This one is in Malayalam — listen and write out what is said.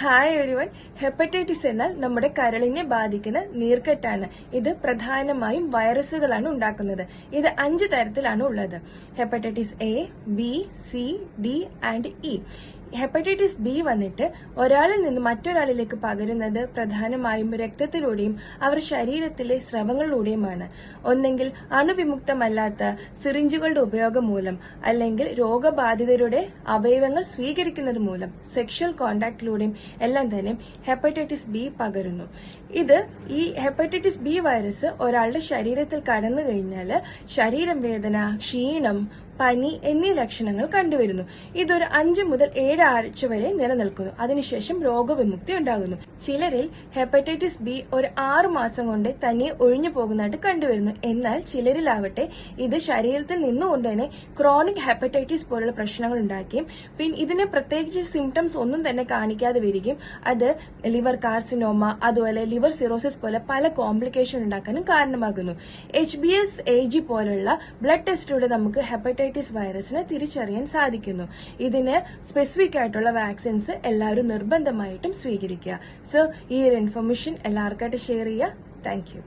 Hi everyone. ഹെപ്പറ്റൈറ്റിസ് എന്നാൽ നമ്മുടെ കരളിനെ ബാധിക്കുന്ന നീർക്കെട്ടാണ്. ഇത് പ്രധാനമായും വൈറസുകളാണ് ഉണ്ടാക്കുന്നത്. ഇത് 5 തരത്തിലാണ് ഉള്ളത്. Hepatitis A, B, C, D and E. Hepatitis B വന്നിട്ട് ഒരാളിൽ നിന്ന് മറ്റൊരാളിലേക്ക് പകരുന്നത് പ്രധാനമായും രക്തത്തിലൂടെയും അവർ ശരീരത്തിലെ സ്രവങ്ങളിലൂടെയുമാണ്. ഒന്നെങ്കിൽ അണുവിമുക്തമല്ലാത്ത സിറിഞ്ചുകളുടെ ഉപയോഗം മൂലം, അല്ലെങ്കിൽ രോഗബാധിതരുടെ അവയവങ്ങൾ സ്വീകരിക്കുന്നത് മൂലം, സെക്ഷൽ കോണ്ടാക്റ്റിലൂടെയും എല്ലാം തന്നെ ഹെപ്പറ്റൈറ്റിസ് ബി പകരുന്നു. ഈ ഹെപ്പറ്റൈറ്റിസ് ബി വൈറസ് ഒരാളുടെ ശരീരത്തിൽ കടന്നു കഴിഞ്ഞാൽ ശരീരം വേദന, ക്ഷീണം, പനി എന്നീ ലക്ഷണങ്ങൾ കണ്ടുവരുന്നു. ഇതൊരു 5 മുതൽ 7 ആഴ്ച വരെ നിലനിൽക്കുന്നു. അതിനുശേഷം രോഗവിമുക്തി ഉണ്ടാകുന്നു. ചിലരിൽ ഹെപ്പറ്റൈറ്റിസ് ബി ഒരു 6 മാസം കൊണ്ട് തന്നെ ഒഴിഞ്ഞു പോകുന്നതായിട്ട് കണ്ടുവരുന്നു. എന്നാൽ ചിലരിലാവട്ടെ ഇത് ശരീരത്തിൽ നിന്നുകൊണ്ട് തന്നെ ക്രോണിക് ഹെപ്പറ്റൈറ്റിസ് പോലുള്ള പ്രശ്നങ്ങൾ ഉണ്ടാക്കുകയും പിന്നെ ഇതിന് പ്രത്യേകിച്ച് സിംറ്റംസ് ഒന്നും തന്നെ കാണിക്കാതെ വരികയും അത് ലിവർ കാർസിനോമ, അതുപോലെ ലിവർ സിറോസിസ് പോലെ പല കോംപ്ലിക്കേഷൻ ഉണ്ടാക്കാനും കാരണമാകുന്നു. HbS-AG പോലുള്ള ബ്ലഡ് ടെസ്റ്റിലൂടെ നമുക്ക് ഹെപ്പറ്റൈറ്റിസ് വൈറസിനെ തിരിച്ചറിയാൻ സാധിക്കുന്നു. ഇതിന് സ്പെസിഫിക് ആയിട്ടുള്ള വാക്സിൻസ് എല്ലാവരും നിർബന്ധമായിട്ടും സ്വീകരിക്കുക. സോ ഈ ഒരു ഇൻഫർമേഷൻ എല്ലാവർക്കായിട്ട് ഷെയർ ചെയ്യുക. Thank you.